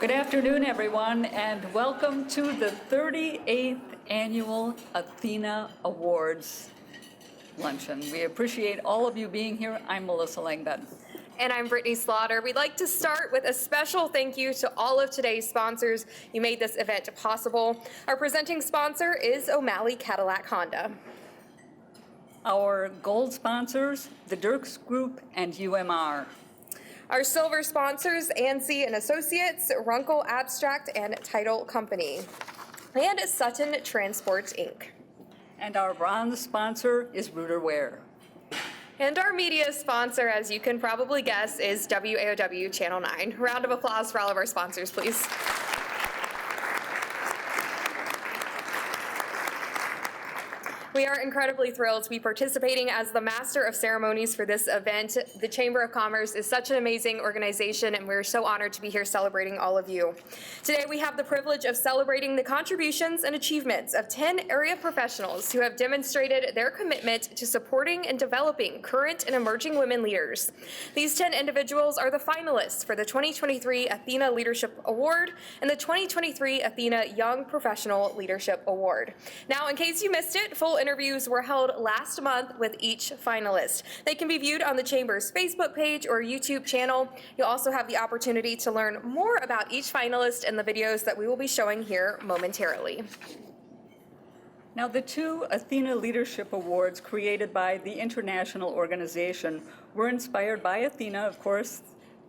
Good afternoon, everyone, and welcome to the 38th Annual ATHENA Awards Luncheon. We appreciate all of you being here. I'm Melissa Langbed. And I'm Brittany Slaughter. We'd like to start with a special thank you to all of today's sponsors. You made this event possible. Our presenting sponsor is O'Malley Cadillac Honda. Our gold sponsors, the Dirks Group and UMR. Our silver sponsors, Ansey and Associates, Runkle Abstract and Title Company, and Sutton Transport, Inc. And our bronze sponsor is Reuter Ware. And our media sponsor, as you can probably guess, is WAOW Channel 9. Round of applause for all of our sponsors, please. We are incredibly thrilled to be participating as the Master of Ceremonies for this event. The Chamber of Commerce is such an amazing organization, and we're so honored to be here celebrating all of you. Today, we have the privilege of celebrating the contributions and achievements of 10 area professionals who have demonstrated their commitment to supporting and developing current and emerging women leaders. These 10 individuals are the finalists for the 2023 ATHENA Leadership Award and the 2023 ATHENA Young Professional Leadership Award. Now, in case you missed it, full interviews were held last month with each finalist. They can be viewed on the Chamber's Facebook page or YouTube channel. You'll also have the opportunity to learn more about each finalist in the videos that we will be showing here momentarily. Now, the two ATHENA Leadership Awards created by the international organization were inspired by Athena, of course,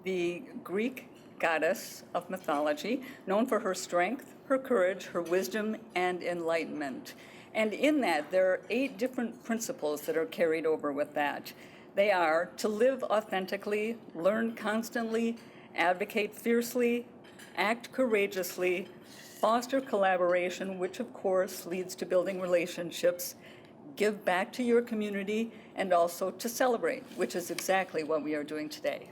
the Greek goddess of mythology, known for her strength, her courage, her wisdom, and enlightenment. And in that, there are 8 different principles that are carried over with that. They are to live authentically, learn constantly, advocate fiercely, act courageously, foster collaboration, which of course leads to building relationships, give back to your community, and also to celebrate, which is exactly what we are doing today.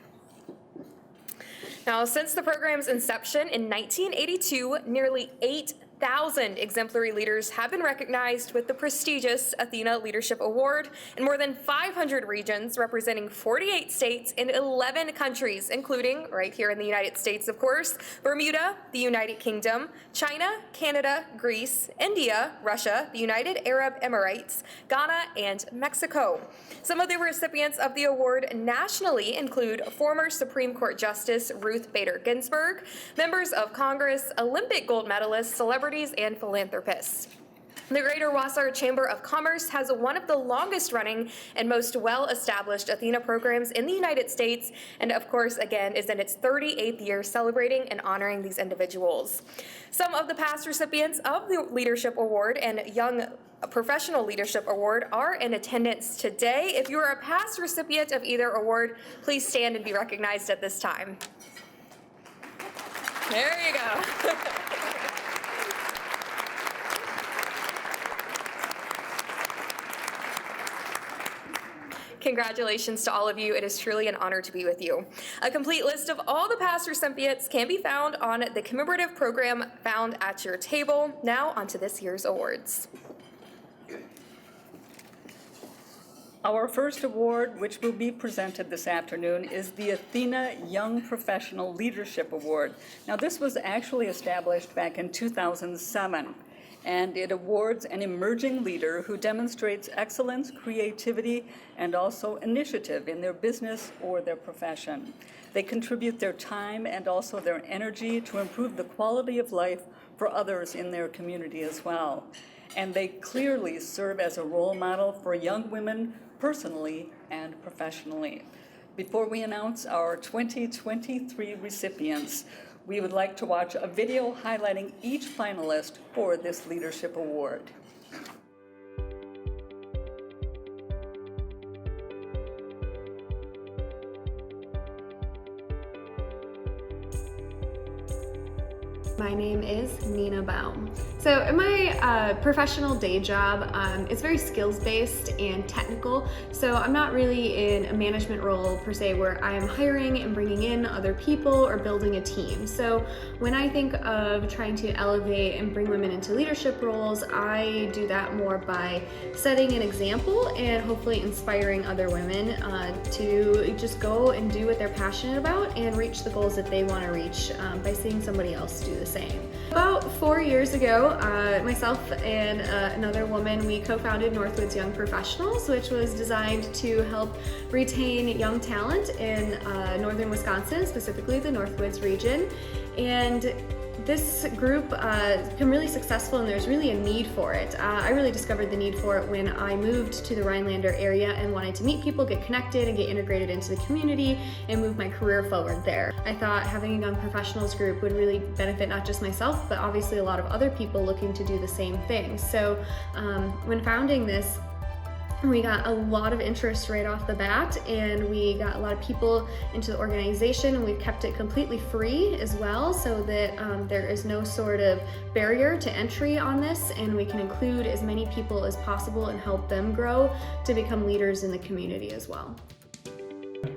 Now, since the program's inception in 1982, nearly 8,000 exemplary leaders have been recognized with the prestigious ATHENA Leadership Award in more than 500 regions, representing 48 states and 11 countries, including, right here in the United States, of course, Bermuda, the United Kingdom, China, Canada, Greece, India, Russia, the United Arab Emirates, Ghana, and Mexico. Some of the recipients of the award nationally include former Supreme Court Justice Ruth Bader Ginsburg, members of Congress, Olympic gold medalists, celebrities, and philanthropists. The Greater Wausau Chamber of Commerce has one of the longest-running and most well-established ATHENA programs in the United States, and of course, again, is in its 38th year celebrating and honoring these individuals. Some of the past recipients of the Leadership Award and Young Professional Leadership Award are in attendance today. If you are a past recipient of either award, please stand and be recognized at this time. There you go. Congratulations to all of you. It is truly an honor to be with you. A complete list of all the past recipients can be found on the commemorative program found at your table. Now onto this year's awards. Our first award, which will be presented this afternoon, is the ATHENA Young Professional Leadership Award. Now, this was actually established back in 2007, and it awards an emerging leader who demonstrates excellence, creativity, and also initiative in their business or their profession. They contribute their time and also their energy to improve the quality of life for others in their community as well. And they clearly serve as a role model for young women personally and professionally. Before we announce our 2023 recipients, we would like to watch a video highlighting each finalist for this leadership award. My name is Nina Baum. So in my professional day job, it's very skills-based and technical. So I'm not really in a management role per se where I am hiring and bringing in other people or building a team. So when I think of trying to elevate and bring women into leadership roles, I do that more by setting an example and hopefully inspiring other women to just go and do what they're passionate about and reach the goals that they want to reach by seeing somebody else do the same. About 4 years ago, myself and another woman, we co-founded Northwoods Young Professionals, which was designed to help retain young talent in northern Wisconsin, specifically the Northwoods region. And this group became really successful, and there's really a need for it. I really discovered the need for it when I moved to the Rhinelander area and wanted to meet people, get connected, and get integrated into the community and move my career forward there. I thought having a young professionals group would really benefit not just myself, but obviously a lot of other people looking to do the same thing. So when founding this, we got a lot of interest right off the bat, and we got a lot of people into the organization, and we've kept it completely free as well, so that there is no sort of barrier to entry on this, and we can include as many people as possible and help them grow to become leaders in the community as well.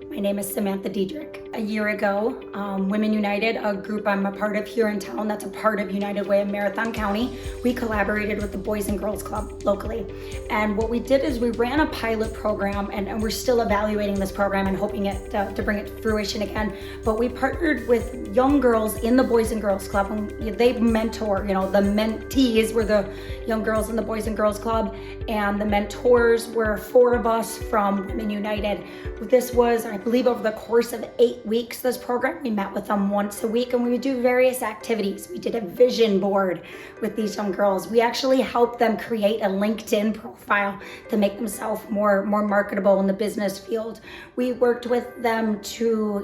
My name is Samantha Dedri. A year ago, Women United, a group I'm a part of here in town that's a part of United Way of Marathon County, we collaborated with the Boys and Girls Club locally. And what we did is we ran a pilot program, and we're still evaluating this program and hoping it to bring it to fruition again. But we partnered with young girls in the Boys and Girls Club, and they mentor, the mentees were the young girls in the Boys and Girls Club, and the mentors were 4 of us from Women United. This was, I believe, over the course of 8 weeks, this program. We met with them once a week, and we would do various activities. We did a vision board with these young girls. We actually helped them create a LinkedIn profile to make themselves more marketable in the business field. We worked with them to,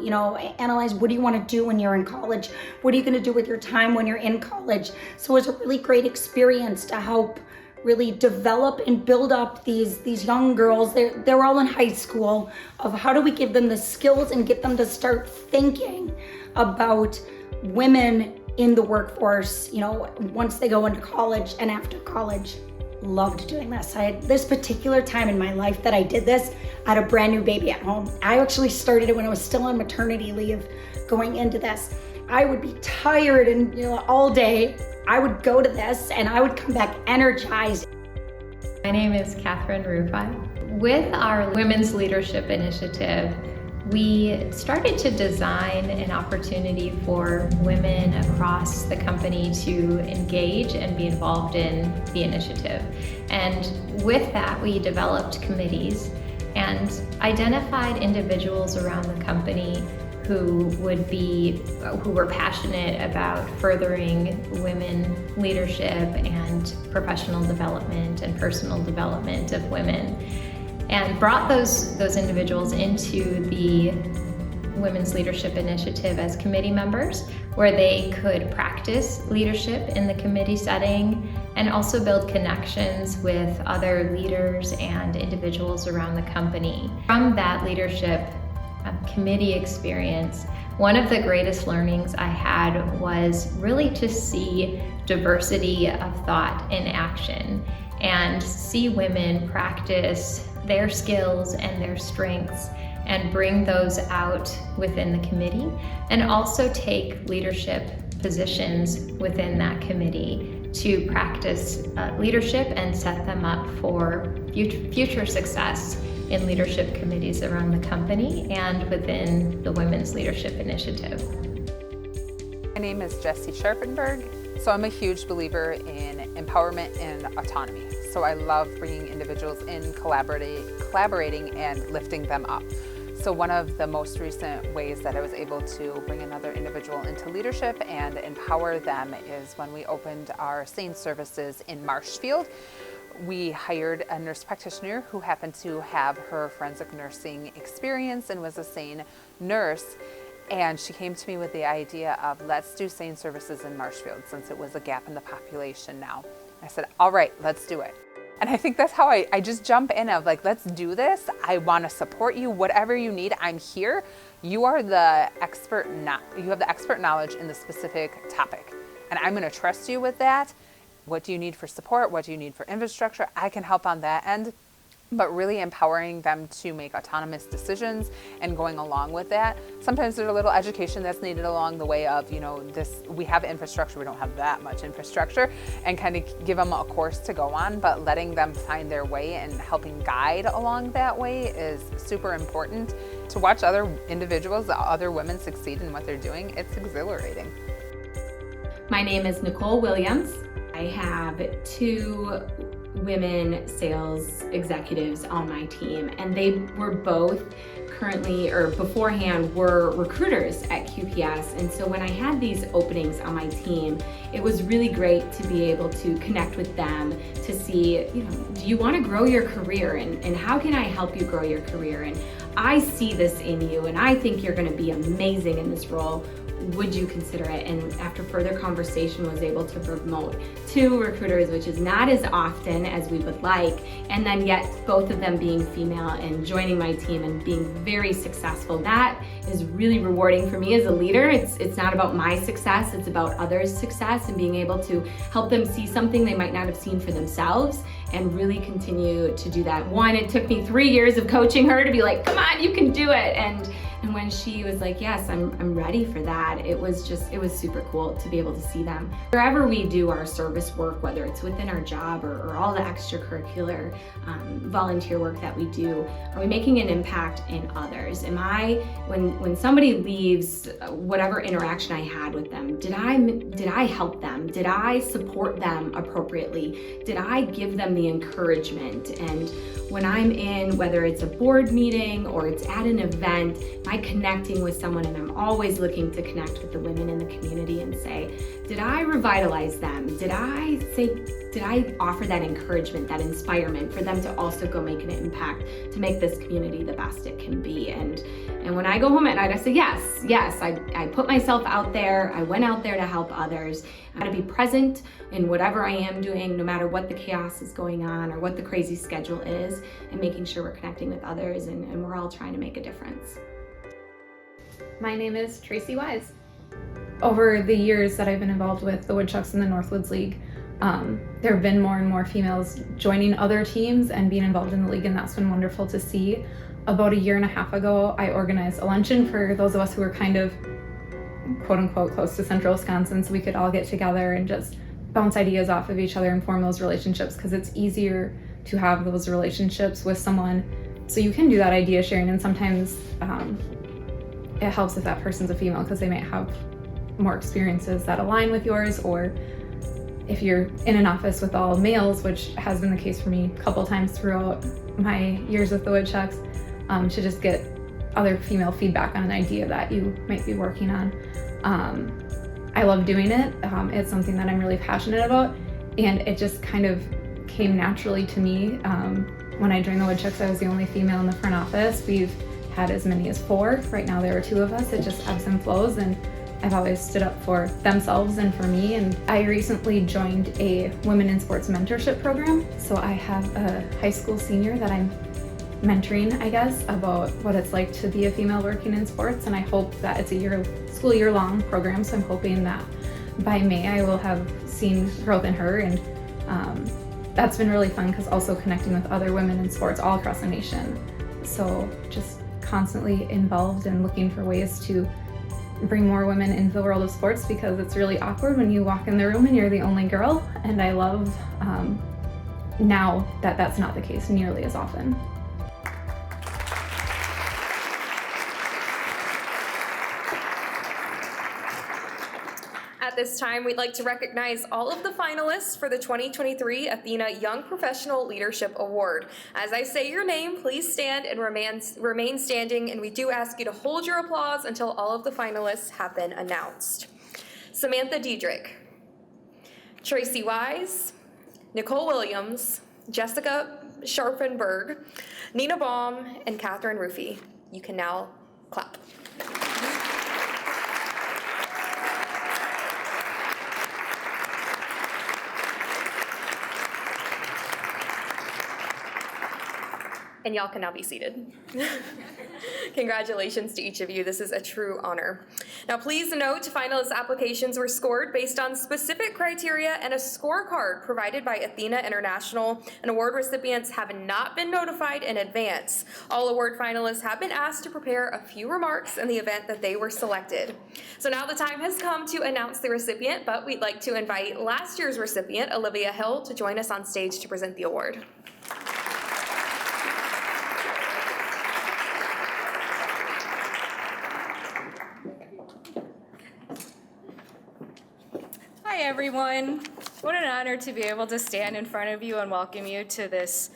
analyze, what do you want to do when you're in college? What are you going to do with your time when you're in college? So it was a really great experience to help really develop and build up these young girls. They're all in high school, of how do we give them the skills and get them to start thinking about women in the workforce, once they go into college and after college. Loved doing this. I had this particular time in my life that I did this. I had a brand new baby at home. I actually started it when I was still on maternity leave going into this. I would be tired and all day. I would go to this and I would come back energized. My name is Katherine Ru. With our Women's Leadership Initiative, we started to design an opportunity for women across the company to engage and be involved in the initiative. And with that, we developed committees and identified individuals around the company who were passionate about furthering women leadership and professional development and personal development of women, and brought those individuals into the Women's Leadership Initiative as committee members, where they could practice leadership in the committee setting and also build connections with other leaders and individuals around the company. From that leadership committee experience, one of the greatest learnings I had was really to see diversity of thought in action and see women practice their skills and their strengths and bring those out within the committee, and also take leadership positions within that committee to practice leadership and set them up for future success in leadership committees around the company and within the Women's Leadership Initiative. My name is Jessie Shenberg. So I'm a huge believer in empowerment and autonomy. So I love bringing individuals in, collaborating and lifting them up. So one of the most recent ways that I was able to bring another individual into leadership and empower them is when we opened our SANE services in Marshfield. We hired a nurse practitioner who happened to have her forensic nursing experience and was a SANE nurse. And she came to me with the idea of, let's do SANE services in Marshfield, since it was a gap in the population now. I said, all right, let's do it. And I think that's how I just jump in of like, let's do this. I want to support you, whatever you need, I'm here. You are the expert, you have the expert knowledge in the specific topic. and I'm going to trust you with that. What do you need for support? What do you need for infrastructure? I can help on that end. But really empowering them to make autonomous decisions and going along with that. Sometimes there's a little education that's needed along the way of, we have infrastructure, we don't have that much infrastructure, and kind of give them a course to go on, but letting them find their way and helping guide along that way is super important. To watch other individuals, other women succeed in what they're doing, it's exhilarating. My name is Nicole Williams. I have 2 women sales executives on my team, and they were both beforehand were recruiters at QPS. And so when I had these openings on my team, it was really great to be able to connect with them to see, do you want to grow your career, and how can I help you grow your career? And I see this in you, and I think you're going to be amazing in this role. Would you consider it? And after further conversation, was able to promote 2 recruiters, which is not as often as we would like, and then yet both of them being female and joining my team and being very successful. That is really rewarding for me as a leader. It's not about my success, it's about others' success, and being able to help them see something they might not have seen for themselves and really continue to do that. One, it took me 3 years of coaching her to be like, come on, you can do it. And when she was like, yes, I'm ready for that, it was super cool to be able to see them. Wherever we do our service work, whether it's within our job or all the extracurricular volunteer work that we do, are we making an impact in others? When somebody leaves, whatever interaction I had with them, did I help them? Did I support them appropriately? Did I give them the encouragement? And when I'm in, whether it's a board meeting or it's at an event, am I connecting with someone? And I'm always looking to connect with the women in the community and say, did I revitalize them? Did I offer that encouragement, that inspirement for them to also go make an impact to make this community the best it can be? And when I go home at night, I say, yes, I put myself out there. I went out there to help others. I got to be present in whatever I am doing, no matter what the chaos is going on or what the crazy schedule is, and making sure we're connecting with others and we're all trying to make a difference. My name is Tracy Wise. Over the years that I've been involved with the Woodchucks and the Northwoods League, there have been more and more females joining other teams and being involved in the league, and that's been wonderful to see. About 1.5 years ago, I organized a luncheon for those of us who were kind of quote unquote close to central Wisconsin, so we could all get together and just bounce ideas off of each other and form those relationships, because it's easier to have those relationships with someone so you can do that idea sharing. And sometimes it helps if that person's a female, because they might have more experiences that align with yours, or if you're in an office with all males, which has been the case for me a couple times throughout my years with the Woodchucks, to just get other female feedback on an idea that you might be working on. I love doing it. It's something that I'm really passionate about, and it just kind of came naturally to me. When I joined the Woodchucks, I was the only female in the front office. We've had as many as 4. Right now there are 2 of us. It just ebbs and flows, and I've always stood up for themselves and for me. And I recently joined a Women in Sports mentorship program. So I have a high school senior that I'm mentoring, I guess, about what it's like to be a female working in sports. And I hope that it's a school year long program. So I'm hoping that by May I will have seen growth in her. And that's been really fun, because also connecting with other women in sports all across the nation. So just constantly involved and looking for ways to bring more women into the world of sports, because it's really awkward when you walk in the room and you're the only girl. And I love now that that's not the case nearly as often. At this time, we'd like to recognize all of the finalists for the 2023 Athena Young Professional Leadership Award. As I say your name, please stand and remain standing, and we do ask you to hold your applause until all of the finalists have been announced. Samantha Dedri, Tracy Wise, Nicole Williams, Jessica Scharfenberg, Nina Baum, and Katherine Ru. You can now clap. And y'all can now be seated. Congratulations to each of you. This is a true honor. Now, please note, finalist applications were scored based on specific criteria and a scorecard provided by Athena International, and award recipients have not been notified in advance. All award finalists have been asked to prepare a few remarks in the event that they were selected. So now the time has come to announce the recipient, but we'd like to invite last year's recipient, Olivia Hill, to join us on stage to present the award. Hi everyone. What an honor to be able to stand in front of you and welcome you to this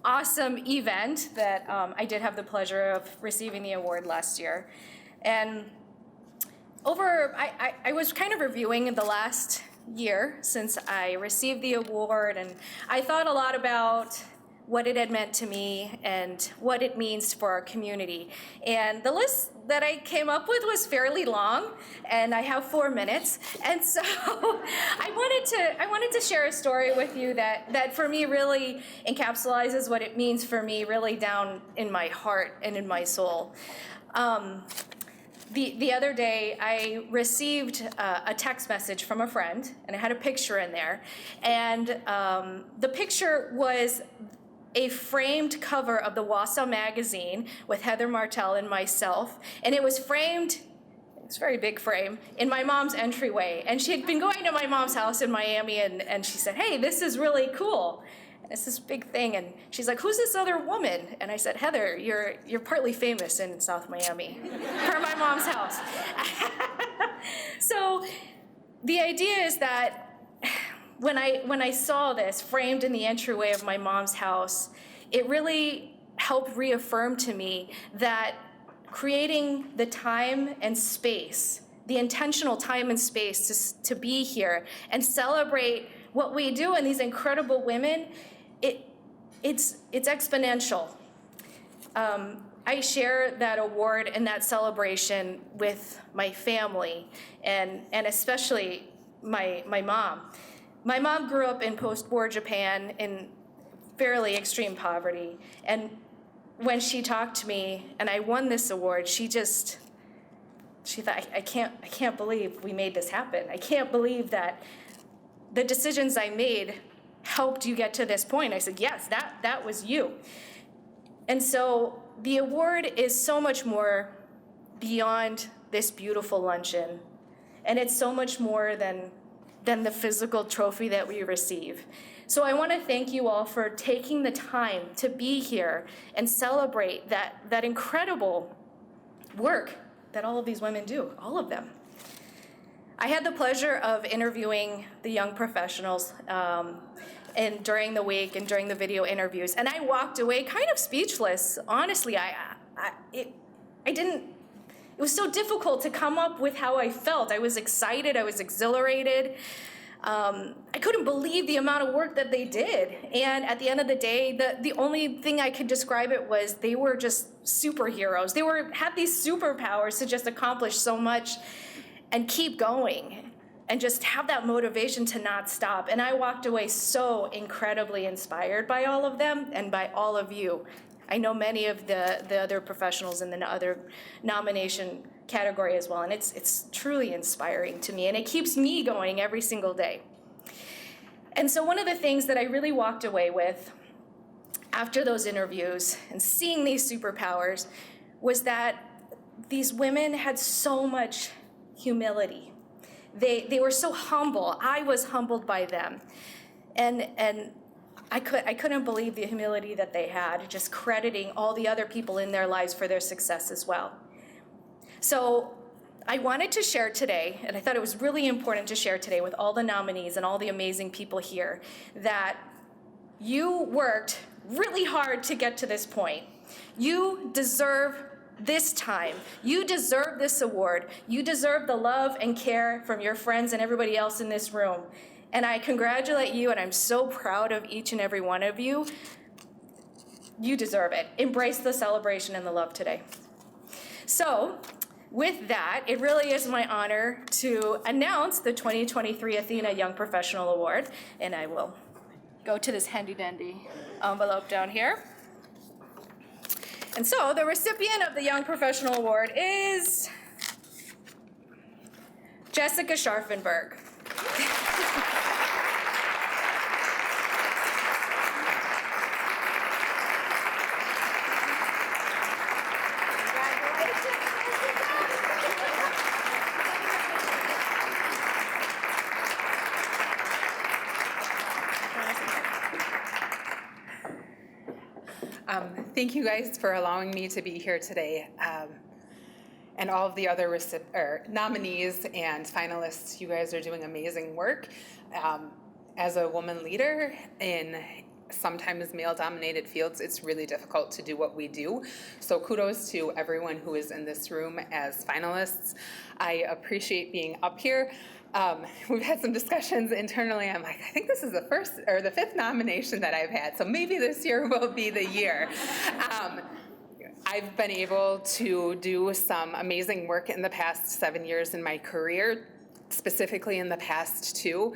awesome event that I did have the pleasure of receiving the award last year. And I was kind of reviewing the last year since I received the award, and I thought a lot about what it had meant to me and what it means for our community. And the list that I came up with was fairly long, and I have 4 minutes. And so I wanted to share a story with you that for me really encapsulates what it means for me really down in my heart and in my soul. The other day, I received a text message from a friend, and it had a picture in there. And the picture was a framed cover of the Wausau magazine with Heather Martell and myself. And it was framed, it's a very big frame, in my mom's entryway. And she had been going to my mom's house in Miami, and she said, "Hey, this is really cool. It's this big thing." And she's like, "Who's this other woman?" And I said, "Heather, you're partly famous in South Miami for my mom's house." So the idea is that when I saw this framed in the entryway of my mom's house, it really helped reaffirm to me that creating the time and space, the intentional time and space to be here and celebrate what we do and these incredible women, it's exponential. I share that award and that celebration with my family and especially my mom. My mom grew up in post-war Japan in fairly extreme poverty. And when she talked to me and I won this award, she thought, I can't believe we made this happen. I can't believe that the decisions I made helped you get to this point. I said, yes, that was you. And so the award is so much more beyond this beautiful luncheon. And it's so much more than the physical trophy that we receive. So I want to thank you all for taking the time to be here and celebrate that incredible work that all of these women do, all of them. I had the pleasure of interviewing the young professionals and during the week and during the video interviews, and I walked away kind of speechless. Honestly, it was so difficult to come up with how I felt. I was excited, I was exhilarated. I couldn't believe the amount of work that they did. And at the end of the day, the only thing I could describe it was they were just superheroes. They had these superpowers to just accomplish so much and keep going and just have that motivation to not stop. And I walked away so incredibly inspired by all of them and by all of you. I know many of the other professionals in the other nomination category as well, and it's truly inspiring to me, and it keeps me going every single day. And so one of the things that I really walked away with after those interviews and seeing these superpowers was that these women had so much humility. They were so humble. I was humbled by them. And I couldn't believe the humility that they had, just crediting all the other people in their lives for their success as well. So I wanted to share today, and I thought it was really important to share today with all the nominees and all the amazing people here, that you worked really hard to get to this point. You deserve this time. You deserve this award. You deserve the love and care from your friends and everybody else in this room. And I congratulate you, and I'm so proud of each and every one of you. You deserve it. Embrace the celebration and the love today. So, with that, it really is my honor to announce the 2023 Athena Young Professional Award, and I will go to this handy-dandy envelope down here. And so, the recipient of the Young Professional Award is Jessica Scharfenberg. Thank you guys for allowing me to be here today. And all of the other nominees and finalists, you guys are doing amazing work. As a woman leader in sometimes male-dominated fields, it's really difficult to do what we do. So kudos to everyone who is in this room as finalists. I appreciate being up here. We've had some discussions internally. I'm like, I think this is the first or the fifth nomination that I've had, so maybe this year will be the year. I've been able to do some amazing work in the past 7 years in my career, specifically in the past 2.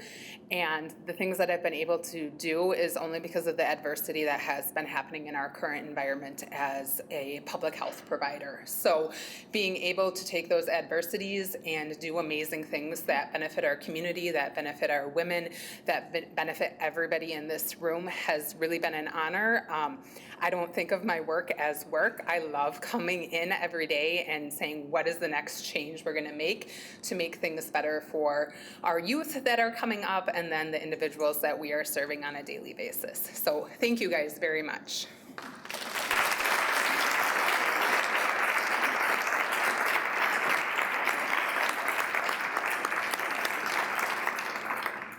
And the things that I've been able to do is only because of the adversity that has been happening in our current environment as a public health provider. So being able to take those adversities and do amazing things that benefit our community, that benefit our women, that benefit everybody in this room has really been an honor. I don't think of my work as work. I love coming in every day and saying, what is the next change we're gonna make to make things better for our youth that are coming up and then the individuals that we are serving on a daily basis. So thank you guys very much.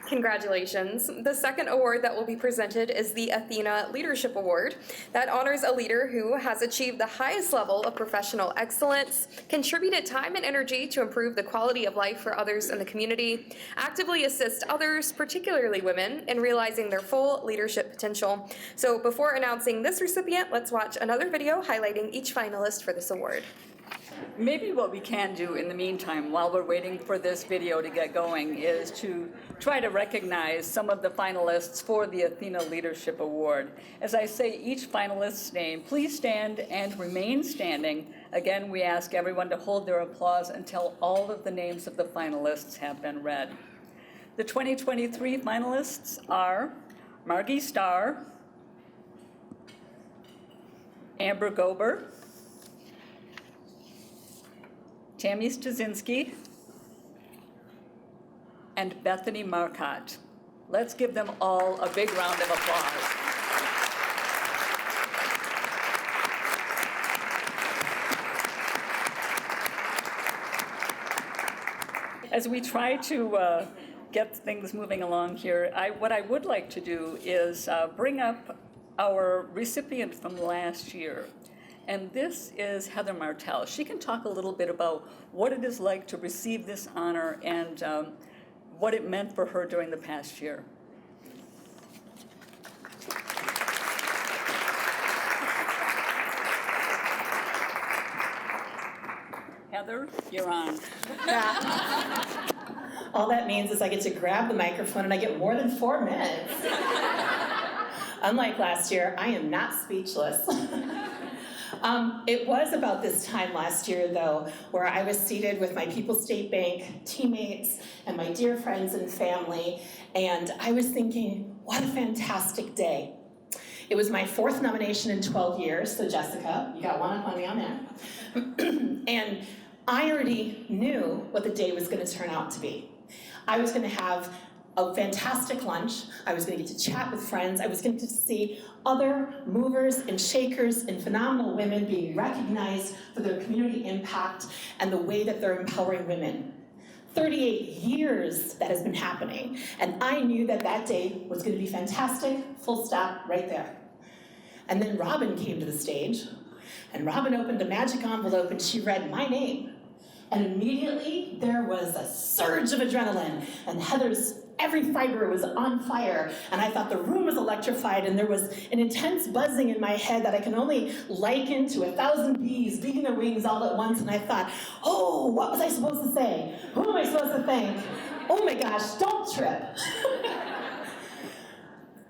Congratulations. The second award that will be presented is the ATHENA Leadership Award. That honors a leader who has achieved the highest level of professional excellence, contributed time and energy to improve the quality of life for others in the community, actively assist others, particularly women, in realizing their full leadership potential. So before announcing this recipient, let's watch another video highlighting each finalist for this award. Maybe what we can do in the meantime, while we're waiting for this video to get going, is to try to recognize some of the finalists for the ATHENA Leadership Award. As I say each finalist's name, please stand and remain standing. Again, we ask everyone to hold their applause until all of the names of the finalists have been read. The 2023 finalists are Margie Starr, Amber Gober, Tammy Stasinski, and Bethany Marcotte. Let's give them all a big round of applause. As we try to get things moving along here, what I would like to do is bring up our recipient from last year. And this is Heather Martell. She can talk a little bit about what it is like to receive this honor and what it meant for her during the past year. Heather, you're on. All that means is I get to grab the microphone and I get more than 4 minutes. Unlike last year, I am not speechless. It was about this time last year, though, where I was seated with my People's State Bank teammates and my dear friends and family, and I was thinking, what a fantastic day. It was my 4th nomination in 12 years, so Jessica, you got one up on me on that. And I already knew what the day was going to turn out to be. I was going to have a fantastic lunch. I was going to get to chat with friends. I was going to see other movers and shakers and phenomenal women being recognized for their community impact and the way that they're empowering women. 38 years that has been happening, and I knew that that day was going to be fantastic, full stop, right there. And then Robin came to the stage, and Robin opened a magic envelope and she read my name. And immediately there was a surge of adrenaline, and Heather's every fiber was on fire, and I thought the room was electrified, and there was an intense buzzing in my head that I can only liken to 1,000 bees beating their wings all at once, and I thought, oh, what was I supposed to say? Who am I supposed to thank? Oh my gosh, don't trip.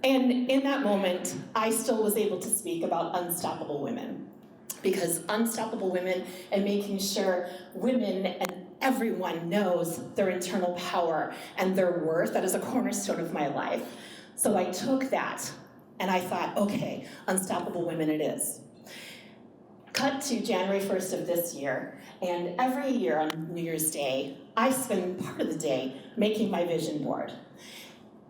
And in that moment, I still was able to speak about unstoppable women. Because unstoppable women and making sure women and everyone knows their internal power and their worth. That is a cornerstone of my life. So I took that and I thought, okay, Unstoppable Women it is. Cut to January 1st of this year, and every year on New Year's Day, I spend part of the day making my vision board.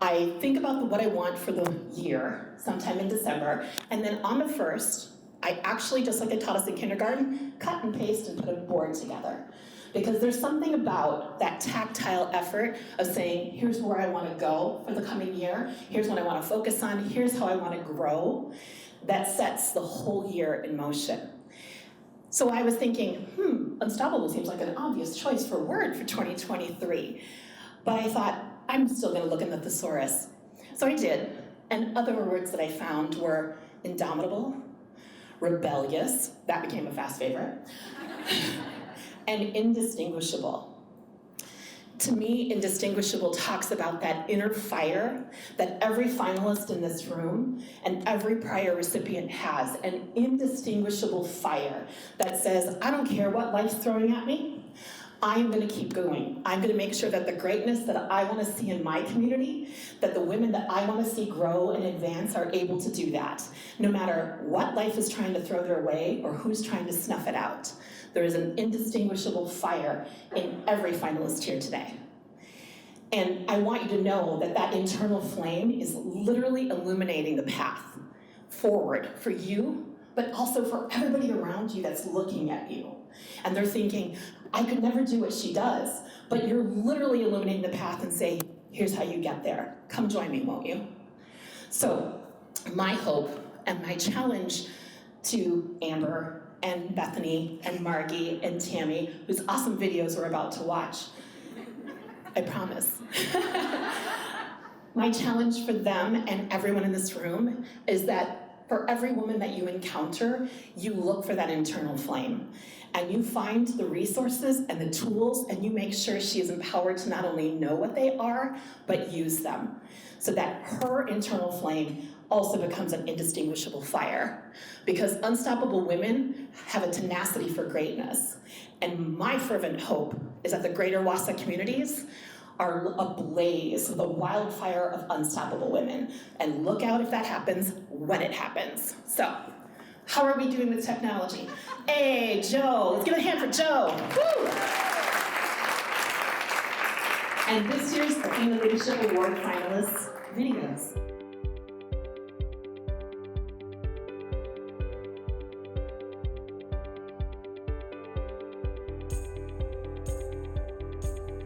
I think about what I want for the year, sometime in December, and then on the 1st, I actually, just like they taught us in kindergarten, cut and paste and put a board together. Because there's something about that tactile effort of saying, here's where I want to go for the coming year, here's what I want to focus on, here's how I want to grow, that sets the whole year in motion. So I was thinking, Unstoppable seems like an obvious choice for word for 2023. But I thought, I'm still going to look in the thesaurus. So I did, and other words that I found were indomitable, rebellious, that became a fast favorite, and indistinguishable. To me, indistinguishable talks about that inner fire that every finalist in this room and every prior recipient has, an indistinguishable fire that says, I don't care what life's throwing at me, I'm gonna keep going. I'm gonna make sure that the greatness that I wanna see in my community, that the women that I wanna see grow and advance are able to do that, no matter what life is trying to throw their way or who's trying to snuff it out. There is an indistinguishable fire in every finalist here today. And I want you to know that that internal flame is literally illuminating the path forward for you, but also for everybody around you that's looking at you. And they're thinking, I could never do what she does, but you're literally illuminating the path and say, here's how you get there. Come join me, won't you? So my hope and my challenge to Amber and Bethany and Margie and Tammy, whose awesome videos we're about to watch, I promise. My challenge for them and everyone in this room is that for every woman that you encounter, you look for that internal flame. And you find the resources and the tools, and you make sure she is empowered to not only know what they are, but use them. So that her internal flame also becomes an indistinguishable fire. Because unstoppable women have a tenacity for greatness. And my fervent hope is that the greater Wausau communities are ablaze with the wildfire of unstoppable women. And look out if that happens when it happens. So, how are we doing with technology? Hey, Joe, let's give a hand for Joe. Woo! And this year's ATHENA Leadership Award finalists, videos.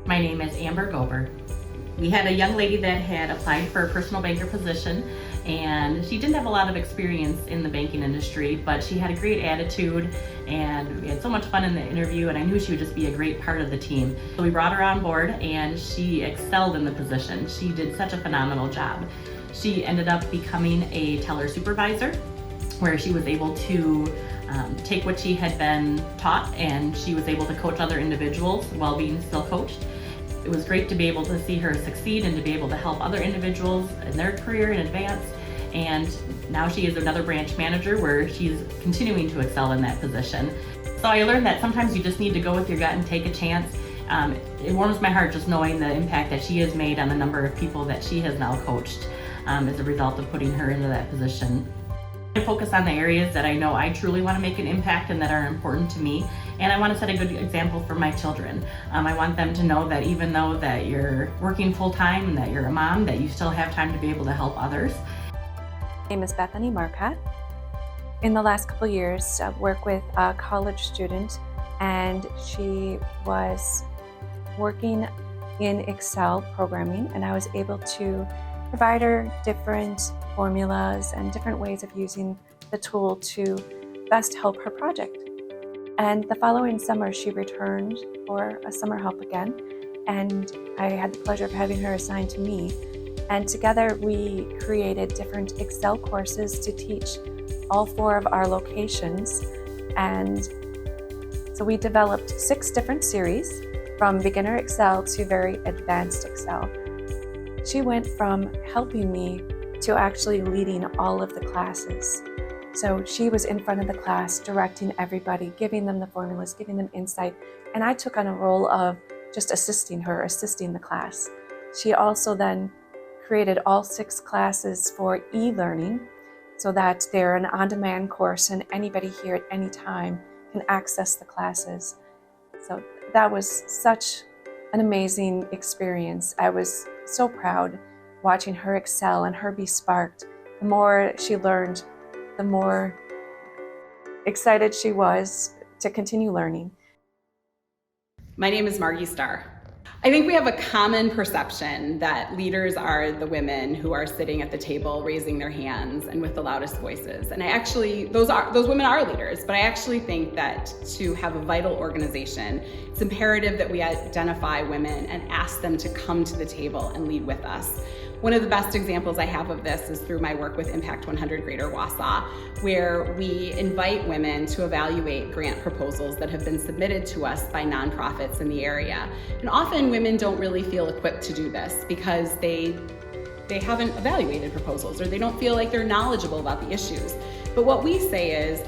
My name is Amber Gober. We had a young lady that had applied for a personal banker position, and she didn't have a lot of experience in the banking industry, but she had a great attitude, and we had so much fun in the interview, and I knew she would just be a great part of the team. So we brought her on board, and she excelled in the position. She did such a phenomenal job. She ended up becoming a teller supervisor, where she was able to take what she had been taught, and she was able to coach other individuals while being still coached. It was great to be able to see her succeed and to be able to help other individuals in their career in advance. And now she is another branch manager where she's continuing to excel in that position. So I learned that sometimes you just need to go with your gut and take a chance. It warms my heart just knowing the impact that she has made on the number of people that she has now coached as a result of putting her into that position. I focus on the areas that I know I truly want to make an impact and that are important to me, and I want to set a good example for my children. I want them to know that even though that you're working full-time and that you're a mom, that you still have time to be able to help others. My name is Bethany Marcotte. In the last couple of years, I've worked with a college student, and she was working in Excel programming, and I was able to provide her different formulas and different ways of using the tool to best help her project. And the following summer, she returned for a summer help again, and I had the pleasure of having her assigned to me. And together we created different Excel courses to teach all 4 of our locations. And so we developed 6 different series, from beginner Excel to very advanced Excel. She went from helping me to actually leading all of the classes. So she was in front of the class, directing everybody, giving them the formulas, giving them insight. And I took on a role of just assisting her, assisting the class. She also then created all 6 classes for e-learning so that they're an on-demand course and anybody here at any time can access the classes. So that was such an amazing experience. I was so proud watching her excel and her be sparked. The more she learned, the more excited she was to continue learning. My name is Margie Starr. I think we have a common perception that leaders are the women who are sitting at the table raising their hands and with the loudest voices. And I actually, those women are leaders, but I actually think that to have a vital organization, it's imperative that we identify women and ask them to come to the table and lead with us. One of the best examples I have of this is through my work with Impact 100 Greater Wausau, where we invite women to evaluate grant proposals that have been submitted to us by nonprofits in the area. And often women don't really feel equipped to do this because they haven't evaluated proposals or they don't feel like they're knowledgeable about the issues. But what we say is,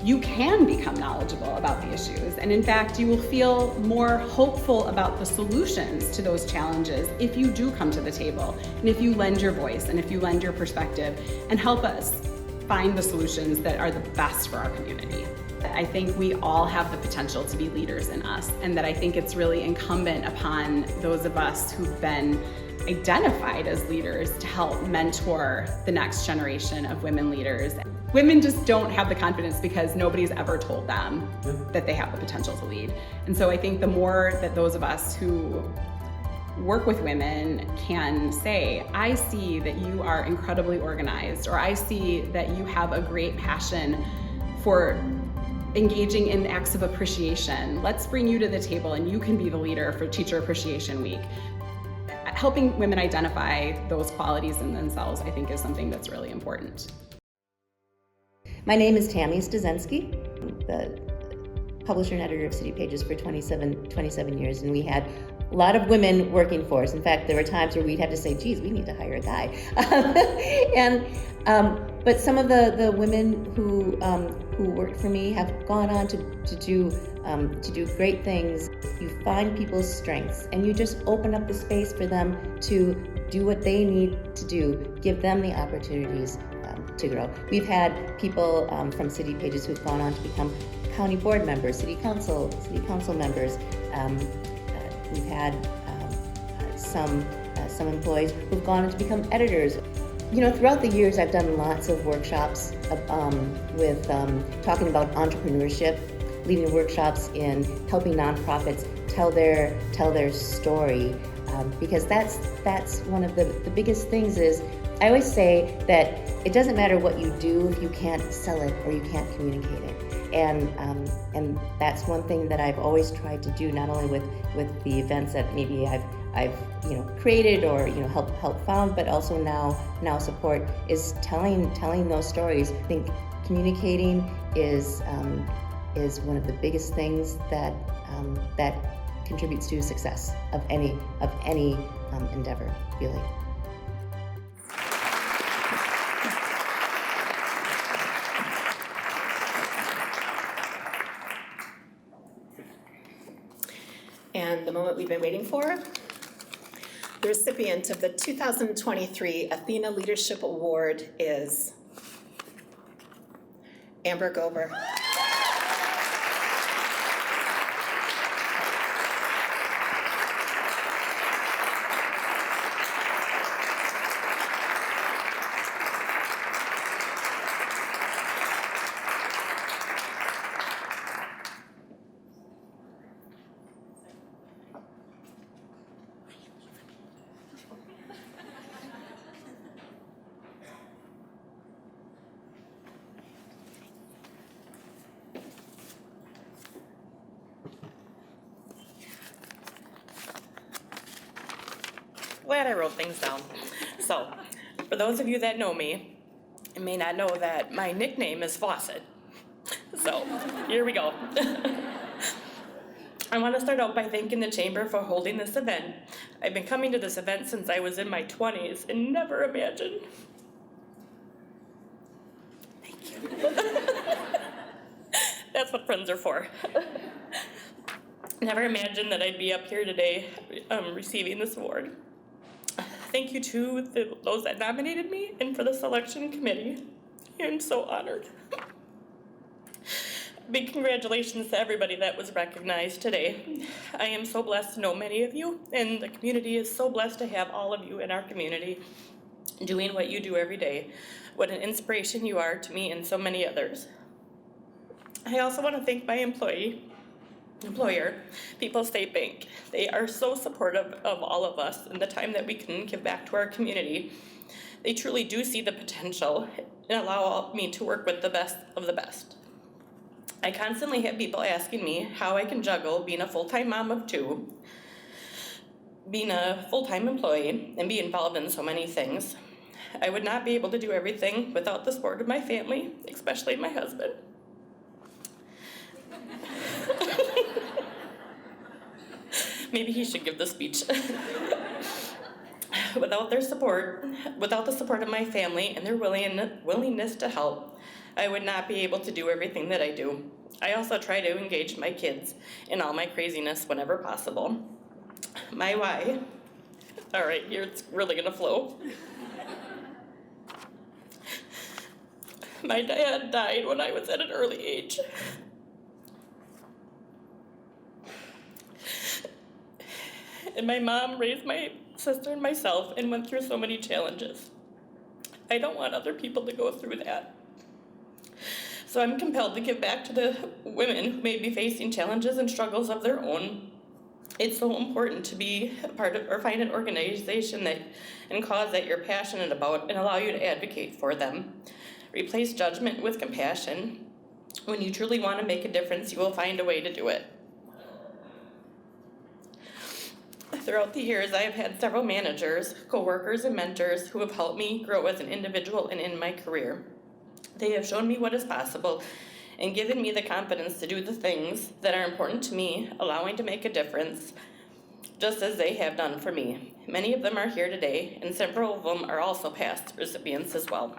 you can become knowledgeable about the issues. And in fact, you will feel more hopeful about the solutions to those challenges if you do come to the table, and if you lend your voice, and if you lend your perspective, and help us find the solutions that are the best for our community. I think we all have the potential to be leaders in us, and that I think it's really incumbent upon those of us who've been identified as leaders to help mentor the next generation of women leaders. Women just don't have the confidence because nobody's ever told them that they have the potential to lead. And so I think the more that those of us who work with women can say, I see that you are incredibly organized, or I see that you have a great passion for engaging in acts of appreciation. Let's bring you to the table and you can be the leader for Teacher Appreciation Week. Helping women identify those qualities in themselves, I think, is something that's really important. My name is Tammy Stazensky, the publisher and editor of City Pages for 27 years, and we had a lot of women working for us. In fact, there were times where we'd have to say, geez, we need to hire a guy. But some of the women who worked for me have gone on to do great things. You find people's strengths and you just open up the space for them to do what they need to do, give them the opportunities to grow. We've had people from City Pages who've gone on to become county board members, city council members. We've had some employees who've gone on to become editors. You know, throughout the years, I've done lots of workshops with talking about entrepreneurship, leading workshops in helping nonprofits tell their story, because that's one of the biggest things. Is I always say that it doesn't matter what you do if you can't sell it or you can't communicate it, and that's one thing that I've always tried to do, not only with the events that maybe I've created or helped found, but also now support, is telling those stories. I think communicating is one of the biggest things that contributes to success of any endeavor, really. And the moment we've been waiting for, the recipient of the 2023 ATHENA Leadership Award is Amber Gober. Glad I wrote things down. So, for those of you that know me, you may not know that my nickname is Faucet. So, here we go. I want to start out by thanking the Chamber for holding this event. I've been coming to this event since I was in my 20s and never imagined. Thank you. that's what friends are for. Never imagined that I'd be up here today receiving this award. Thank you to those that nominated me and for the selection committee. I am so honored. Big congratulations to everybody that was recognized today. I am so blessed to know many of you, and the community is so blessed to have all of you in our community doing what you do every day. What an inspiration you are to me and so many others. I also want to thank my employer, People's State Bank. They are so supportive of all of us and the time that we can give back to our community. They truly do see the potential and allow me to work with the best of the best. I constantly have people asking me how I can juggle being a full-time mom of two, being a full-time employee, and be involved in so many things. I would not be able to do everything without the support of my family, especially my husband. Maybe he should give the speech. Without their support, without the support of my family and their willingness to help, I would not be able to do everything that I do. I also try to engage my kids in all my craziness whenever possible. My why, all right, here it's really gonna flow. My dad died when I was at an early age. And my mom raised my sister and myself and went through so many challenges. I don't want other people to go through that. So I'm compelled to give back to the women who may be facing challenges and struggles of their own. It's so important to be a part of or find an organization and cause that you're passionate about and allow you to advocate for them. Replace judgment with compassion. When you truly want to make a difference, you will find a way to do it. Throughout the years, I have had several managers, coworkers, and mentors who have helped me grow as an individual and in my career. They have shown me what is possible and given me the confidence to do the things that are important to me, allowing to make a difference, just as they have done for me. Many of them are here today, and several of them are also past recipients as well.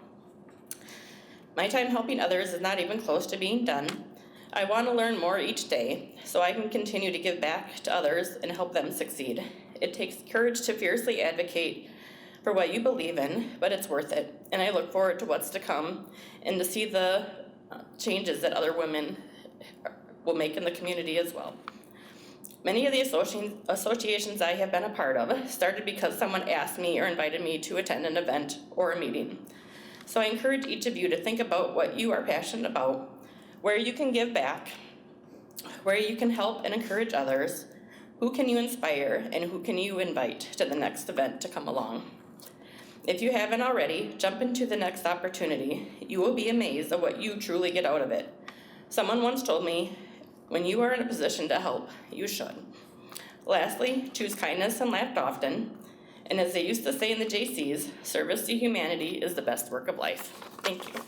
My time helping others is not even close to being done. I want to learn more each day so I can continue to give back to others and help them succeed. It takes courage to fiercely advocate for what you believe in, but it's worth it. And I look forward to what's to come and to see the changes that other women will make in the community as well. Many of the associations I have been a part of started because someone asked me or invited me to attend an event or a meeting. So I encourage each of you to think about what you are passionate about, where you can give back, where you can help and encourage others, who can you inspire, and who can you invite to the next event to come along. If you haven't already, jump into the next opportunity. You will be amazed at what you truly get out of it. Someone once told me, when you are in a position to help, you should. Lastly, choose kindness and laugh often. And as they used to say in the JCs, service to humanity is the best work of life. Thank you.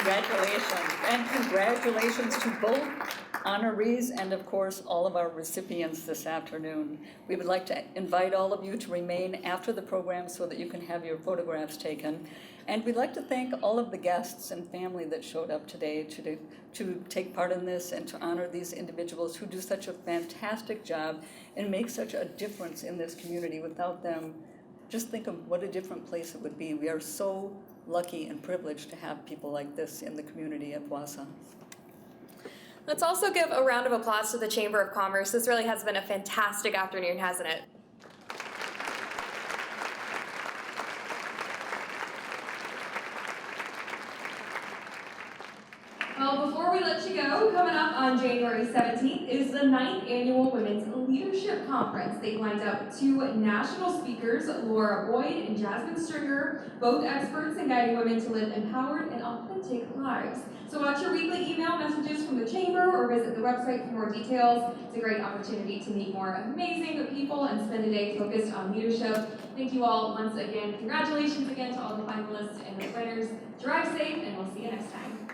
Congratulations, and congratulations to both honorees and, of course, all of our recipients this afternoon. We would like to invite all of you to remain after the program so that you can have your photographs taken. And we'd like to thank all of the guests and family that showed up today to take part in this and to honor these individuals who do such a fantastic job and make such a difference in this community. Without them, just think of what a different place it would be. We are so lucky and privileged to have people like this in the community of Wausau. Let's also give a round of applause to the Chamber of Commerce. This really has been a fantastic afternoon, hasn't it? Well, before we let you go, coming up on January 17th is the 9th Annual Women's Leadership Conference. They've lined up two national speakers, Laura Boyd and Jasmine Stringer, both experts in guiding women to live empowered and authentic lives. So watch your weekly email messages from the Chamber or visit the website for more details. It's a great opportunity to meet more amazing people and spend a day focused on leadership. Thank you all once again. Congratulations again to all the finalists and the winners. Drive safe, and we'll see you next time.